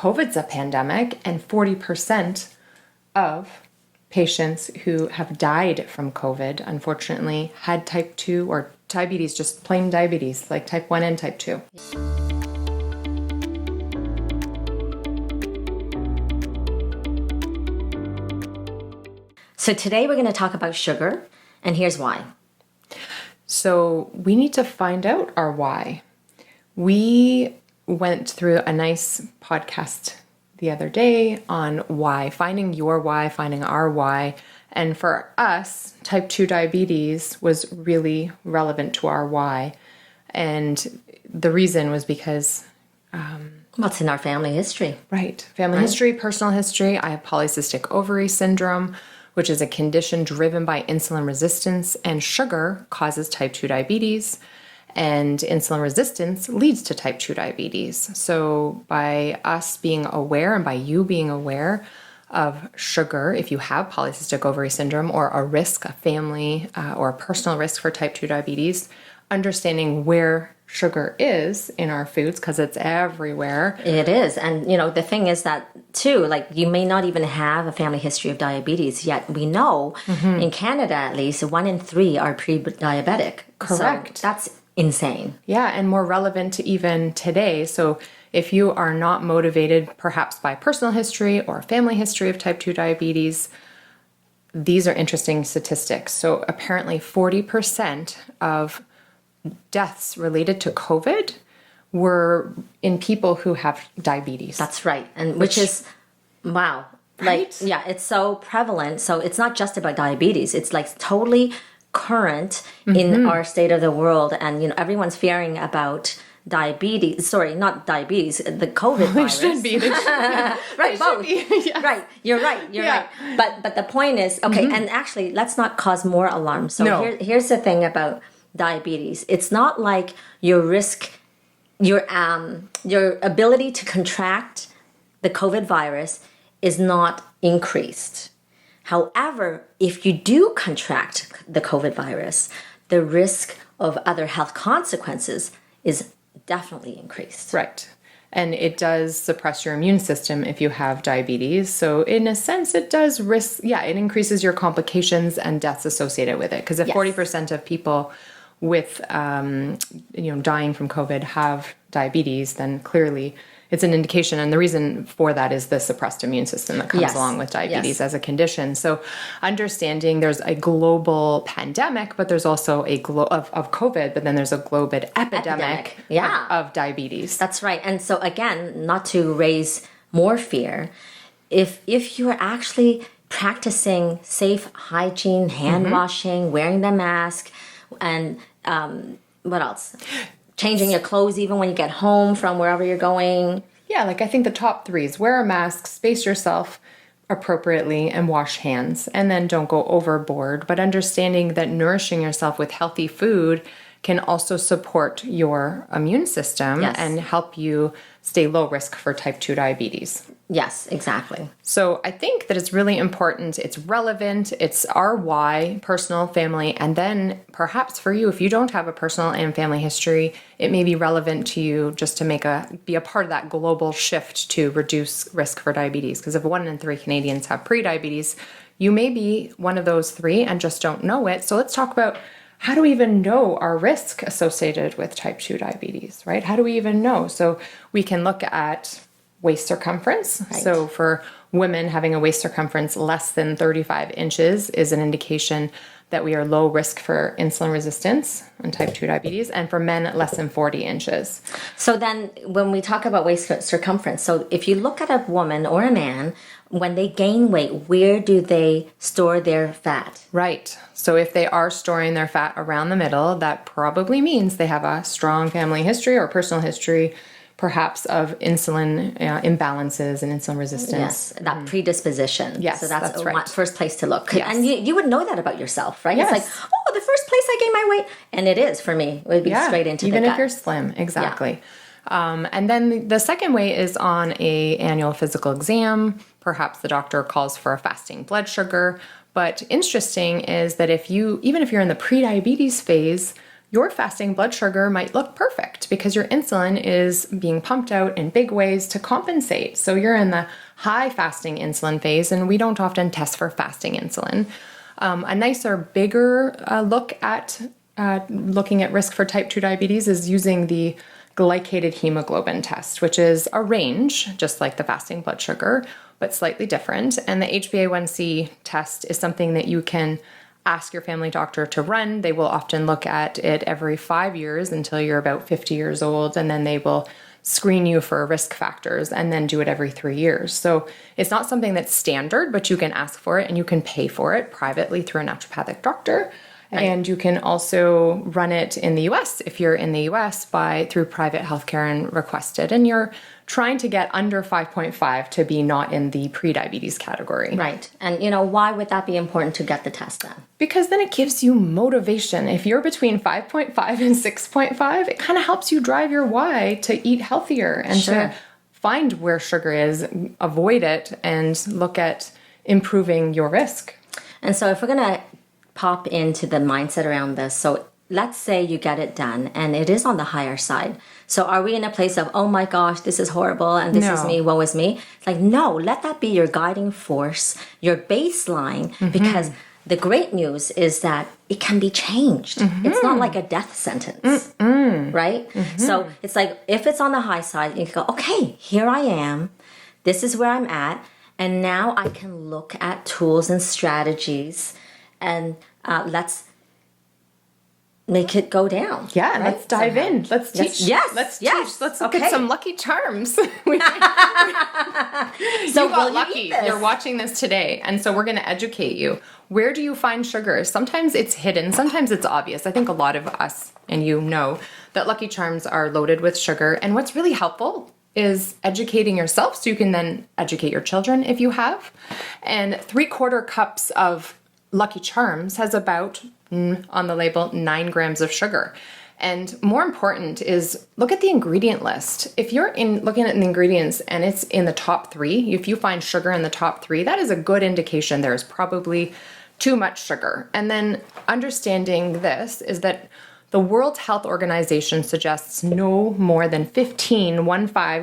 COVID's a pandemic, and 40% of patients who have died from COVID, unfortunately, had type 2 or diabetes, just plain diabetes, like type 1 and type 2. So today we're going to talk about sugar, and here's why. So we need to find out our why. We went through a nice podcast the other day on why, finding your why, finding our why. And for us, type 2 diabetes was really relevant to our why. And the reason was because... What's in our family history? Right. Family history, personal history. I have polycystic ovary syndrome, which is a condition driven by insulin resistance, and sugar causes type 2 diabetes, and insulin resistance leads to type 2 diabetes. So by us being aware and by you being aware of sugar, if you have polycystic ovary syndrome or a risk, a family or a personal risk for type 2 diabetes, understanding where sugar is in our foods, because it's everywhere. It is. And, the thing is that, too, like, you may not even have a family history of diabetes, yet we know, in Canada at least, 1 in 3 are pre-diabetic. Correct. So that's insane. Yeah, and more relevant to even today. So if you are not motivated, perhaps by personal history or family history of type 2 diabetes, these are interesting statistics. So apparently 40% of deaths related to COVID were in people who have diabetes. That's right. And which is, wow. Right? Like, yeah, it's so prevalent. So it's not just about diabetes. It's like totally current in our state of the world. And, everyone's fearing about diabetes. Sorry, not diabetes, the COVID virus. Should be. Right, both. Yes. Right, you're right. Yeah. But the point is, okay, and actually, let's not cause more alarm. So No. here's the thing about diabetes. It's not like your risk, your ability to contract the COVID virus is not increased. However, if you do contract the COVID virus, the risk of other health consequences is definitely increased. Right. And it does suppress your immune system if you have diabetes. So in a sense, it does risk, it increases your complications and deaths associated with it. Because if 40% of people with, dying from COVID have diabetes, then clearly it's an indication. And the reason for that is the suppressed immune system that comes along with diabetes as a condition. So understanding there's a global pandemic, but there's also a of COVID, but then there's a global epidemic. Of diabetes. That's right. And so again, not to raise more fear, if you're actually practicing safe hygiene, hand washing, wearing the mask, and what else? Changing your clothes even when you get home from wherever you're going. Yeah, like I think the top 3 is wear a mask, space yourself appropriately, and wash hands. And then don't go overboard. But understanding that nourishing yourself with healthy food can also support your immune system and help you stay low risk for type 2 diabetes. Yes, exactly. So I think that it's really important. It's relevant. It's our why, personal, family, and then perhaps for you, if you don't have a personal and family history, it may be relevant to you just to be a part of that global shift to reduce risk for diabetes. Because if 1 in 3 Canadians have pre-diabetes, you may be one of those 3 and just don't know it. So let's talk about how do we even know our risk associated with type 2 diabetes, right? How do we even know? So we can look at waist circumference. Right. So for women, having a waist circumference less than 35 inches is an indication that we are low risk for insulin resistance and type 2 diabetes, and for men less than 40 inches. So then when we talk about waist circumference, so if you look at a woman or a man, when they gain weight, where do they store their fat? Right. So if they are storing their fat around the middle, that probably means they have a strong family history or personal history, perhaps of insulin imbalances and insulin resistance. Yes, that predisposition. Yes, so that's right. First place to look. Yes. And you would know that about yourself, right? Yes. It's like, oh, the first place I gain my weight. And it is for me. It would be straight into the gut. Even if you're slim, exactly. Yeah. And then the second way is on a annual physical exam. Perhaps the doctor calls for a fasting blood sugar. But interesting is that even if you're in the pre-diabetes phase, your fasting blood sugar might look perfect because your insulin is being pumped out in big ways to compensate. So you're in the high fasting insulin phase, and we don't often test for fasting insulin. A nicer, bigger look at looking at risk for type 2 diabetes is using the glycated hemoglobin test, which is a range, just like the fasting blood sugar, but slightly different. And the HbA1c test is something that you can ask your family doctor to run. They will often look at it every 5 years until you're about 50 years old, and then they will screen you for risk factors and then do it every 3 years. So it's not something that's standard, but you can ask for it and you can pay for it privately through a naturopathic doctor. Right. And you can also run it in the US if you're in the US through private healthcare and request it. And you're trying to get under 5.5 to be not in the prediabetes category. Right. And why would that be important to get the test done? Because then it gives you motivation. If you're between 5.5 and 6.5, it kind of helps you drive your why to eat healthier and to find where sugar is, avoid it, and look at improving your risk. And so if we're going to pop into the mindset around this. So let's say you get it done and it is on the higher side. So are we in a place of, oh my gosh, this is horrible and this is me, woe is me? It's like, no, let that be your guiding force, your baseline, because the great news is that it can be changed. It's not like a death sentence, right? So it's like, if it's on the high side, you can go, okay, here I am. This is where I'm at. And now I can look at tools and strategies and let's make it go down. Yeah, right? Let's dive in. Let's teach. Let's teach. Let's look at some Lucky Charms. So you got lucky. You're watching this today, and so we're going to educate you. Where do you find sugar? Sometimes it's hidden. Sometimes it's obvious. I think a lot of us and you know that Lucky Charms are loaded with sugar, and what's really helpful is educating yourself so you can then educate your children if you have. And 3/4 cups of Lucky Charms has about, on the label, 9 grams of sugar. And more important is look at the ingredient list. If you're looking at the ingredients and it's in the top 3, if you find sugar in the top 3, that is a good indication there is probably too much sugar. And then understanding this is that the World Health Organization suggests no more than 15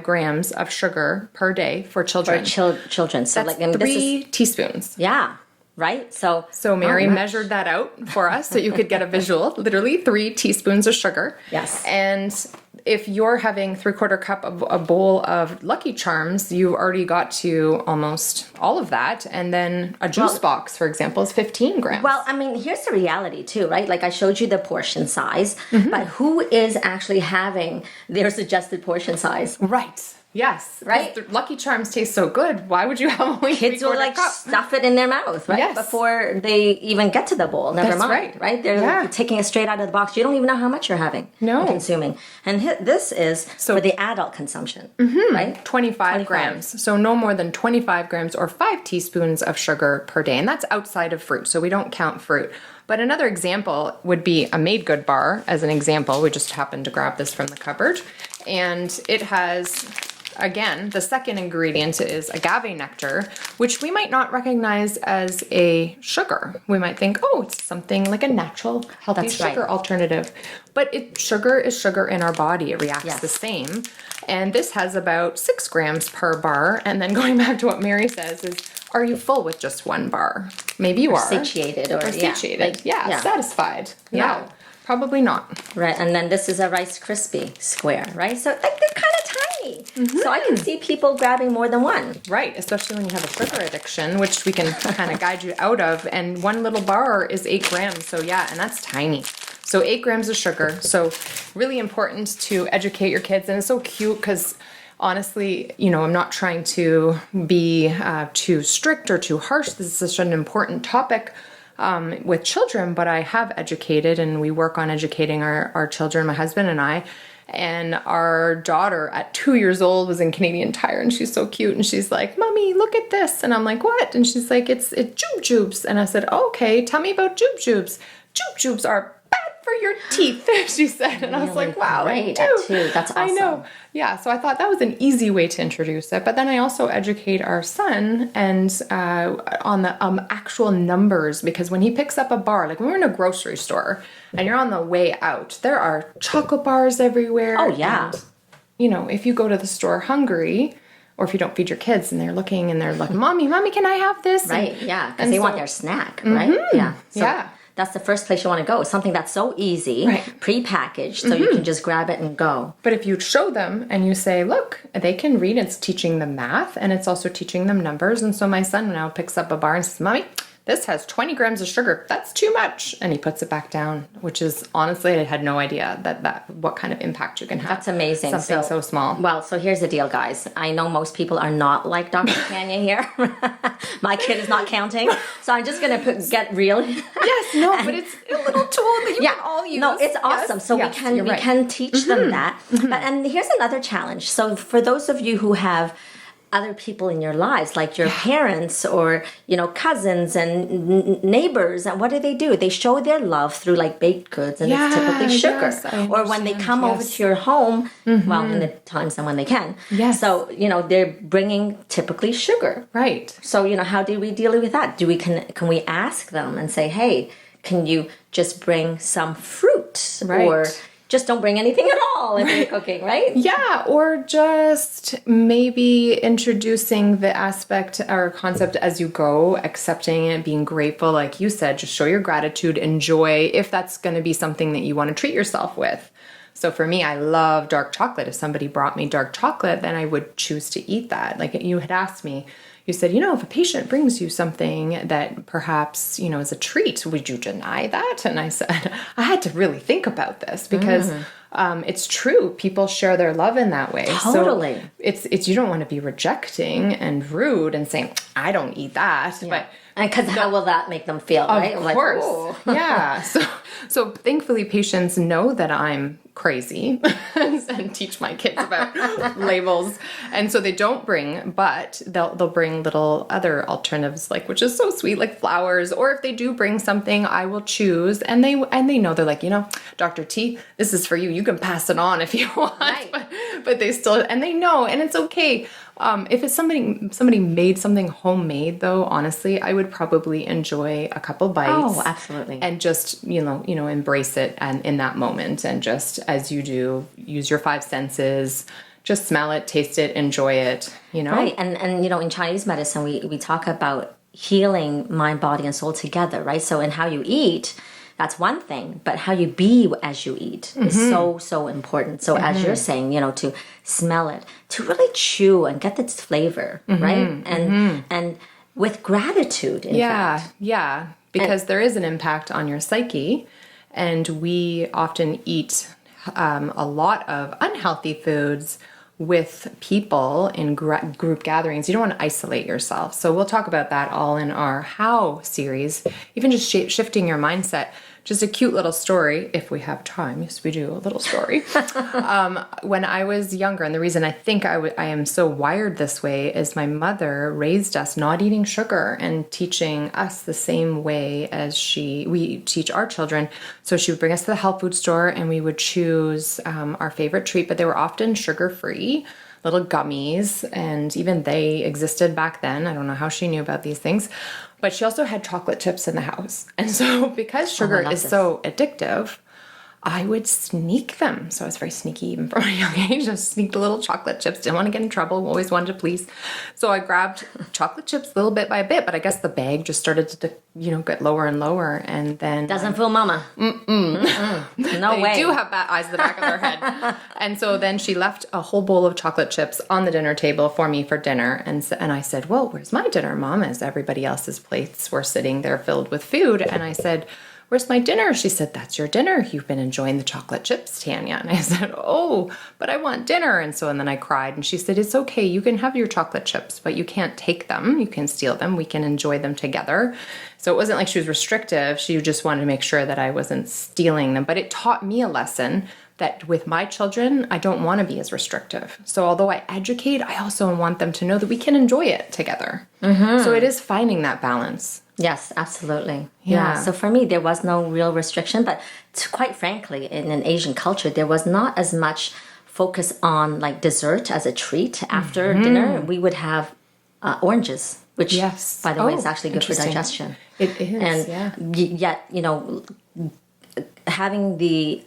grams of sugar per day for children. Children. So that's 3 teaspoons. Yeah. Right? So Mary measured that out for us so you could get a visual. Literally 3 teaspoons of sugar. Yes. And if you're having 3/4 cup of a bowl of Lucky Charms, you've already got to almost all of that. And then a juice box, for example, is 15 grams. Well, I mean, here's the reality too, right? Like I showed you the portion size, but who is actually having their suggested portion size? Right. Yes, right. The Lucky Charms taste so good. Why would you have only kids will like cup? Stuff it in their mouth, right? Yes. Before they even get to the bowl. Never mind, right? They're taking it straight out of the box. You don't even know how much you're having. No, and consuming. And this is for the adult consumption, right? 25 grams. So no more than 25 grams or 5 teaspoons of sugar per day, and that's outside of fruit. So we don't count fruit. But another example would be a Made Good bar. As an example, we just happened to grab this from the cupboard, and it has. Again, the second ingredient is agave nectar, which we might not recognize as a sugar. We might think, oh, it's something like a natural, healthy sugar alternative. But sugar is sugar in our body. It reacts the same. And this has about 6 grams per bar. And then going back to what Mary says is, are you full with just 1 bar? Maybe you are. Satiated. Or satiated. Satisfied. Yeah. No, probably not. Right, and then this is a Rice Krispie square, right? So like they're kind of tiny. So I can see people grabbing more than one. Right, especially when you have a sugar addiction, which we can kind of guide you out of. And 1 little bar is 8 grams. So yeah, and that's tiny. So 8 grams of sugar. So really important to educate your kids. And it's so cute because honestly, I'm not trying to be too strict or too harsh. This is such an important topic with children, but I have educated and we work on educating our children, my husband and I. And our daughter at 2 years old was in Canadian Tire and she's so cute. And she's like, Mommy, look at this. And I'm like, what? And she's like, it's Jube Jubes. And I said, okay, tell me about Jube Jubes. Jube Jubes are bad for your teeth, she said. And I was like, wow, I great do. too. That's awesome. I know. Yeah. So I thought that was an easy way to introduce it. But then I also educate our son and on the actual numbers, because when he picks up a bar, like when we're in a grocery store and you're on the way out, there are chocolate bars everywhere. Oh, yeah. And, you know, if you go to the store hungry, or if you don't feed your kids and they're looking and they're like, mommy, can I have this? Right, yeah, because they want their snack, right? Yeah. So yeah. that's the first place you want to go. Something that's so easy, Right. pre-packaged, so you can just grab it and go. But if you show them and you say, look, they can read, it's teaching them math and it's also teaching them numbers. And so my son now picks up a bar and says, Mommy, this has 20 grams of sugar. That's too much. And he puts it back down, which is honestly, I had no idea that what kind of impact you can have. That's amazing. Something so small. Well, so here's the deal, guys. I know most people are not like Dr. Tanya here. My kid is not counting. So I'm just going to get real. Yes, no, but it's a little tool that you can all use. No, it's awesome. So yes, we can teach them that. But, and here's another challenge. So for those of you who have other people in your lives, like your parents or, you know, cousins and neighbors, and what do? They show their love through like baked goods, and it's typically sugar. Yes, I or when they come over to your home, well, in the times and when they can. Yes. So, you know, they're bringing typically sugar. Right. So, you know, how do we deal with that? Can we ask them and say, hey, can you just bring some fruit? Right. Or just don't bring anything at all if you're cooking, right? Yeah, or just maybe introducing the aspect or concept as you go, accepting it, being grateful. Like you said, just show your gratitude, enjoy, if that's going to be something that you want to treat yourself with. So for me, I love dark chocolate. If somebody brought me dark chocolate, then I would choose to eat that. Like you had asked me, you said, you know, if a patient brings you something that perhaps, you know, is a treat, would you deny that? And I said, I had to really think about this because it's true. People share their love in that way. Totally. So it's you don't want to be rejecting and rude and saying, I don't eat that. Yeah. But because how will that make them feel, right? of course. Yeah. So thankfully patients know that I'm crazy and teach my kids about labels. And so they don't bring, but they'll bring little other alternatives, like, which is so sweet, like flowers. Or if they do bring something, I will choose. And they know, they're like, you know, Dr. T, this is for you. You can pass it on if you want. Right. But they still, and they know, and it's okay. If it's somebody made something homemade, though, honestly, I would probably enjoy a couple bites. Oh, absolutely. And just, you know, embrace it and in that moment, and just as you do, use your five senses, just smell it, taste it, enjoy it, you know? Right. And you know, in Chinese medicine, we talk about healing mind, body, and soul together, right? So in how you eat, that's one thing, but how you be as you eat is so important. So as you're saying, you know, to smell it, to really chew and get this flavor, right? And with gratitude, in fact. Yeah, because there is an impact on your psyche, and we often eat a lot of unhealthy foods with people in group gatherings. You don't want to isolate yourself. So we'll talk about that all in our How series, even just shifting your mindset. Just a cute little story, if we have time. Yes, we do, a little story. When I was younger, and the reason I think I am so wired this way is my mother raised us not eating sugar and teaching us the same way as we teach our children. So she would bring us to the health food store and we would choose our favorite treat, but they were often sugar-free, little gummies, and even they existed back then. I don't know how she knew about these things. But she also had chocolate chips in the house. And so because sugar is so addictive, I would sneak them. So I was very sneaky even from a young age. I sneaked the little chocolate chips. Didn't want to get in trouble. Always wanted to please. So I grabbed chocolate chips little bit by bit. But I guess the bag just started to, get lower and lower. And then... Doesn't fool mama. No they way. They do have eyes in the back of their head. And so then she left a whole bowl of chocolate chips on the dinner table for me for dinner. And I said, well, where's my dinner, Mom? As everybody else's plates were sitting there filled with food. And I said, where's my dinner? She said, that's your dinner. You've been enjoying the chocolate chips, Tanya. And I said, oh, but I want dinner. And then I cried. And she said, it's okay. You can have your chocolate chips, but you can't take them. You can steal them. We can enjoy them together. So it wasn't like she was restrictive. She just wanted to make sure that I wasn't stealing them. But it taught me a lesson that with my children, I don't want to be as restrictive. So although I educate, I also want them to know that we can enjoy it together. So it is finding that balance. Yes, absolutely. Yeah. So for me, there was no real restriction, but quite frankly, in an Asian culture, there was not as much focus on like dessert as a treat after dinner. We would have oranges, which, Yes. by the way, is Oh, actually good for interesting. digestion. It is, And yet, having the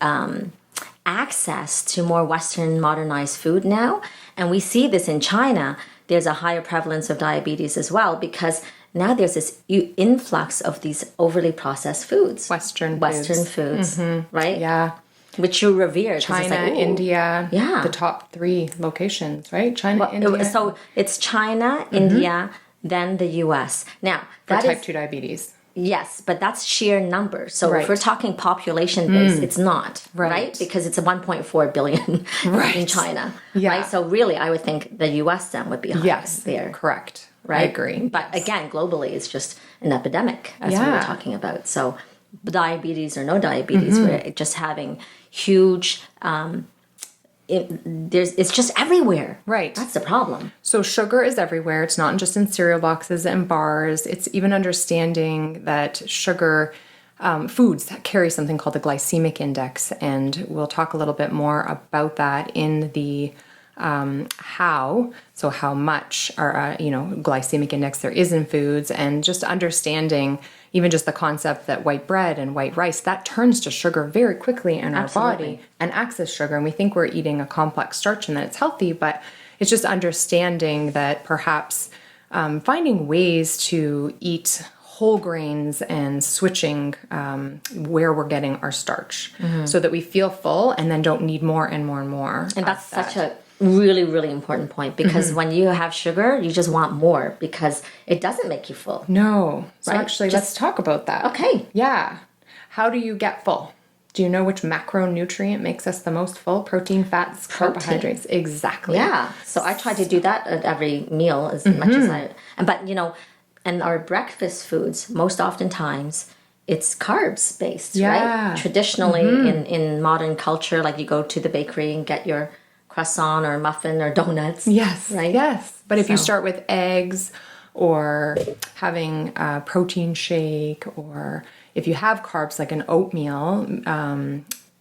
access to more Western modernized food now, and we see this in China, there's a higher prevalence of diabetes as well because now there's this influx of these overly processed foods. Western foods, right? Yeah. Which you revere. 'Cause China, it's like, ooh. India, Yeah. the top 3 locations, right? China, India, So it's China, India, then the US. Now, for that type is, 2 diabetes. yes, but that's sheer numbers. So Right. if we're talking population base, it's not, Right. right? Because it's a 1.4 billion Right. in China, Yeah. right? So really, I would think the US then would be higher Yes, there. correct. Right? I agree. But again, globally, it's just an epidemic, as we were Yeah. talking about. So diabetes or no diabetes, we're just having huge, it's just everywhere. Right. That's the problem. So sugar is everywhere. It's not just in cereal boxes and bars. It's even understanding that sugar foods that carry something called the glycemic index, and we'll talk a little bit more about that in the how much or glycemic index there is in foods, and just understanding even just the concept that white bread and white rice that turns to sugar very quickly in our body and acts as sugar, and we think we're eating a complex starch and that it's healthy, but it's just understanding that perhaps finding ways to eat whole grains and switching where we're getting our starch so that we feel full and then don't need more and more and more. And that's such a really, really important point because when you have sugar, you just want more because it doesn't make you full. No. So Right? actually, let's talk about that. Okay. Yeah. How do you get full? Do you know which macronutrient makes us the most full? Protein, fats, carbohydrates. Exactly. Yeah. So I try to do that at every meal as much as I. But and our breakfast foods most oftentimes it's carbs based, Yeah. right? Traditionally in modern culture, like you go to the bakery and get your croissant or muffin or donuts. Yes. Right? Yes. But if you So- start with eggs or having a protein shake, or if you have carbs like an oatmeal,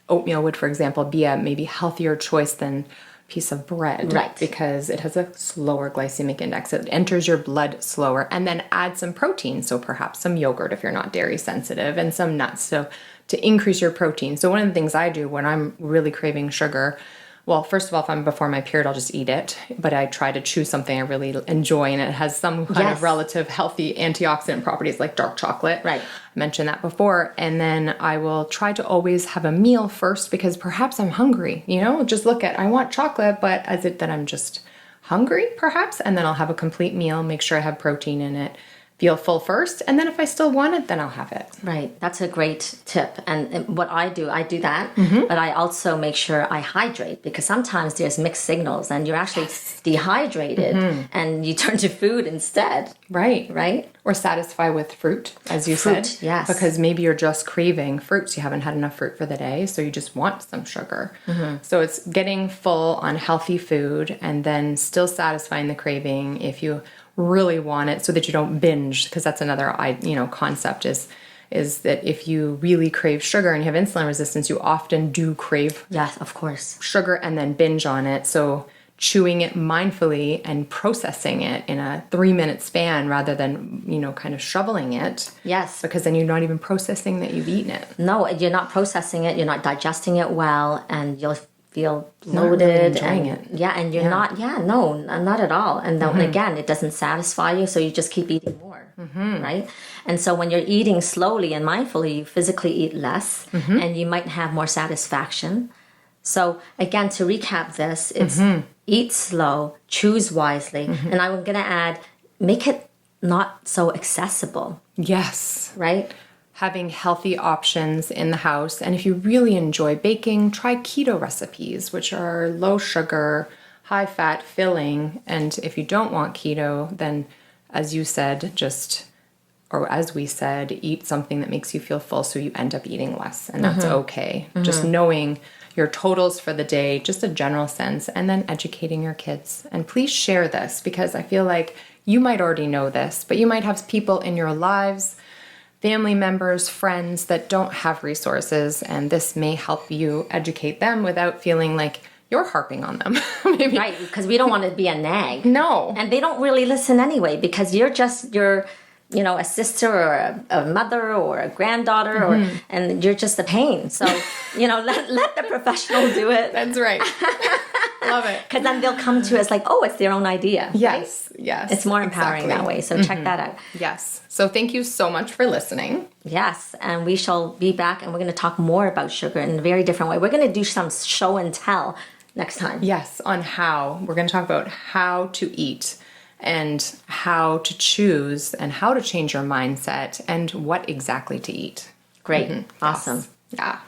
oatmeal would, for example, be a maybe healthier choice than a piece of bread. Right. Because it has a slower glycemic index. It enters your blood slower, and then add some protein. So perhaps some yogurt if you're not dairy sensitive, and some nuts. So to increase your protein. So one of the things I do when I'm really craving sugar, well, first of all, if I'm before my period, I'll just eat it. But I try to choose something I really enjoy and it has some kind Yes. of relative healthy antioxidant properties like dark chocolate. Right. I mentioned that before. And then I will try to always have a meal first because perhaps I'm hungry. Just look at, I want chocolate, but is it that I'm just hungry perhaps? And then I'll have a complete meal, make sure I have protein in it, feel full first. And then if I still want it, then I'll have it. Right. That's a great tip. And what I do that, but I also make sure I hydrate because sometimes there's mixed signals and you're actually dehydrated and you turn to food instead. Right. Right? Or satisfy with fruit, as you Fruit, said. yes. Because maybe you're just craving fruits. You haven't had enough fruit for the day, so you just want some sugar. So it's getting full on healthy food and then still satisfying the craving if you really want it so that you don't binge, because that's another concept is that if you really crave sugar and you have insulin resistance, you often do crave Yes, of course. sugar and then binge on it. So chewing it mindfully and processing it in a 3-minute span rather than, kind of shoveling it. Yes. Because then you're not even processing that you've eaten it. No, you're not processing it, you're not digesting it well, and you'll feel Not really bloated enjoying and it. yeah, and you're not not at all. And then again, it doesn't satisfy you, so you just keep eating more, right? And so when you're eating slowly and mindfully, you physically eat less and you might have more satisfaction. So again, to recap this, it's eat slow, choose wisely, and I'm going to add, make it not so accessible, Yes. right? Having healthy options in the house. And if you really enjoy baking, try keto recipes, which are low sugar, high fat, filling. And if you don't want keto, then as you said, as we said, eat something that makes you feel full so you end up eating less. And that's okay. Just knowing your totals for the day, just a general sense, and then educating your kids. And please share this, because I feel like you might already know this, but you might have people in your lives, family members, friends that don't have resources, and this may help you educate them without feeling like you're harping on them. Maybe. Right, because we don't want to be a nag. No. And they don't really listen anyway, because you're a sister or a mother or a granddaughter, and you're just a pain. So, let the professional do it. That's right. Love it. Because then they'll come to us like, oh, it's their own idea. Yes, yes. It's more empowering that way. So check that out. Yes. So thank you so much for listening. Yes. And we shall be back, and we're going to talk more about sugar in a very different way. We're going to do some show and tell next time. Yes, on how. We're going to talk about how to eat and how to choose and how to change your mindset and what exactly to eat. Great. Awesome. Yes. Yeah.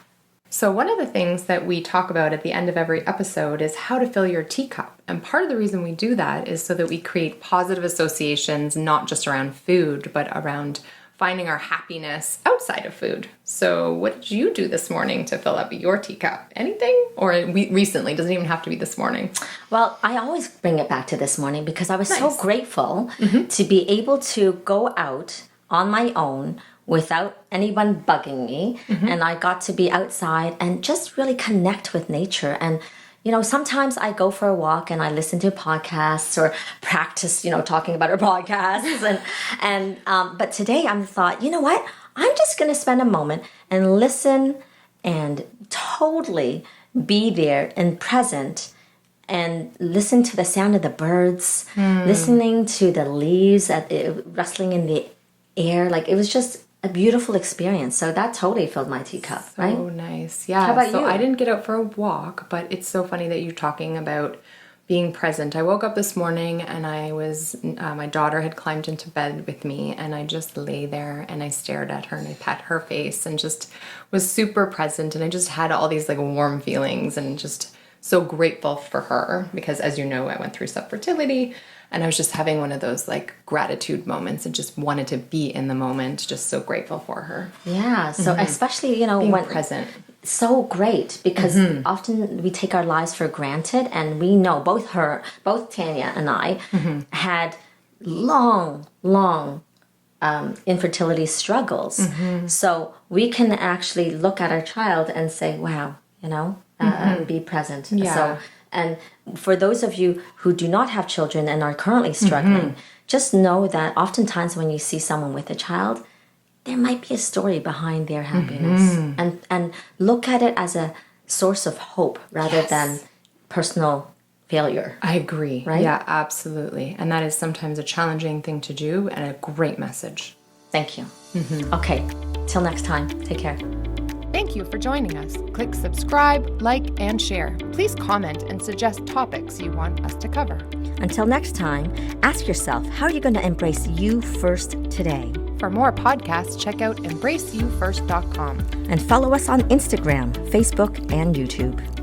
So one of the things that we talk about at the end of every episode is how to fill your teacup. And part of the reason we do that is so that we create positive associations, not just around food, but around finding our happiness outside of food. So what did you do this morning to fill up your teacup? Anything? Or recently? Doesn't even have to be this morning. Well, I always bring it back to this morning because I was so grateful Mm-hmm. to be able to go out on my own without anyone bugging me. Mm-hmm. And I got to be outside and just really connect with nature. And sometimes I go for a walk and I listen to podcasts or practice, talking about our podcasts. But today I thought, you know what? I'm just going to spend a moment and listen and totally be there and present and listen to the sound of the birds, listening to the leaves rustling in the air. Like, it was just a beautiful experience. So that totally filled my teacup, right? Oh, nice. Yeah. How about so you? I didn't get out for a walk, but it's so funny that you're talking about being present. I woke up this morning and I was, my daughter had climbed into bed with me, and I just lay there and I stared at her and I pet her face and just was super present. And I just had all these like warm feelings and just so grateful for her because, as you know, I went through fertility. And I was just having one of those like gratitude moments and just wanted to be in the moment, just so grateful for her. Yeah. So especially, Being when present. so great because often we take our lives for granted, and we know both Tanya and I had long infertility struggles. So we can actually look at our child and say, wow, be present. Yeah. So, and for those of you who do not have children and are currently struggling, just know that oftentimes when you see someone with a child, there might be a story behind their happiness, and look at it as a source of hope rather than personal failure. I agree. Right? Yeah, absolutely. And that is sometimes a challenging thing to do and a great message. Thank you. Okay, till next time. Take care. Thank you for joining us. Click subscribe, like, and share. Please comment and suggest topics you want us to cover. Until next time, ask yourself, how are you going to embrace you first today? For more podcasts, check out embraceyoufirst.com. And follow us on Instagram, Facebook, and YouTube.